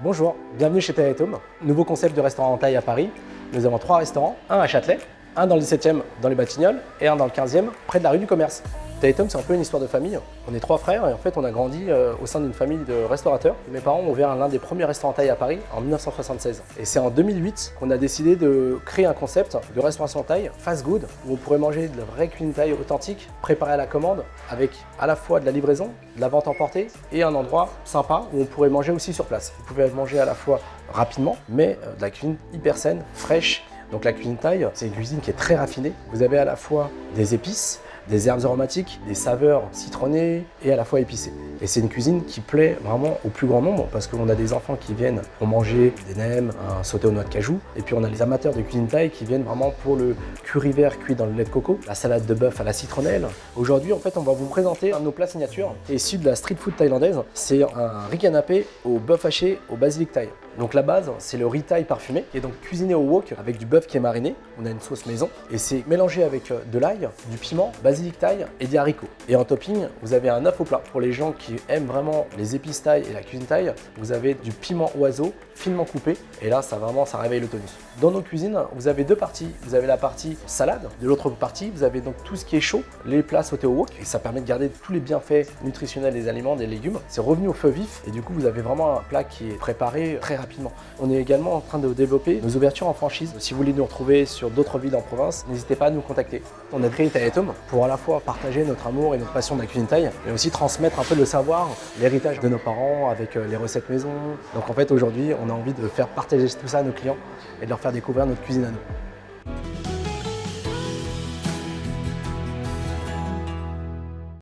Bonjour, bienvenue chez Thaï-Home. Nouveau concept de restaurant en Thaï à Paris. Nous avons 3 restaurants, un à Châtelet, un dans le 17e dans les Batignolles et un dans le 15e près de la rue du Commerce. Thaï-Home, c'est un peu une histoire de famille. On est 3 frères et en fait on a grandi au sein d'une famille de restaurateurs. Mes parents ont ouvert l'un des premiers restaurants thaï à Paris en 1976. Et c'est en 2008 qu'on a décidé de créer un concept de restauration thaï fast good où on pourrait manger de la vraie cuisine thaï authentique, préparée à la commande avec à la fois de la livraison, de la vente emportée et un endroit sympa où on pourrait manger aussi sur place. Vous pouvez manger à la fois rapidement mais de la cuisine hyper saine, fraîche. Donc la cuisine thaï, c'est une cuisine qui est très raffinée. Vous avez à la fois des épices, des herbes aromatiques, des saveurs citronnées et à la fois épicées. Et c'est une cuisine qui plaît vraiment au plus grand nombre parce qu'on a des enfants qui viennent pour manger des nems, un sauté aux noix de cajou. Et puis on a les amateurs de cuisine thaï qui viennent vraiment pour le curry vert cuit dans le lait de coco, la salade de bœuf à la citronnelle. Aujourd'hui, en fait, on va vous présenter un de nos plats signatures issu de la street food thaïlandaise. C'est un riz canapé au bœuf haché au basilic thaï. Donc la base, c'est le riz thaï parfumé qui est donc cuisiné au wok avec du bœuf qui est mariné. On a une sauce maison et c'est mélangé avec de l'ail, du piment, basilic thaï et des haricots. Et en topping, vous avez un œuf au plat. Pour les gens qui aiment vraiment les épices thaï et la cuisine thaï, vous avez du piment oiseau finement coupé et là, ça réveille le tonus. Dans nos cuisines, vous avez 2 parties. Vous avez la partie salade. De l'autre partie, vous avez donc tout ce qui est chaud, les plats sautés au wok et ça permet de garder tous les bienfaits nutritionnels des aliments, des légumes. C'est revenu au feu vif et du coup, vous avez vraiment un plat qui est préparé très rapidement. On est également en train de développer nos ouvertures en franchise. Si vous voulez nous retrouver sur d'autres villes en province, n'hésitez pas à nous contacter. On a créé Thaï-Home pour à la fois partager notre amour et notre passion de la cuisine thaï, mais aussi transmettre un peu le savoir, l'héritage de nos parents avec les recettes maison. Donc en fait, aujourd'hui, on a envie de faire partager tout ça à nos clients et de leur faire découvrir notre cuisine à nous.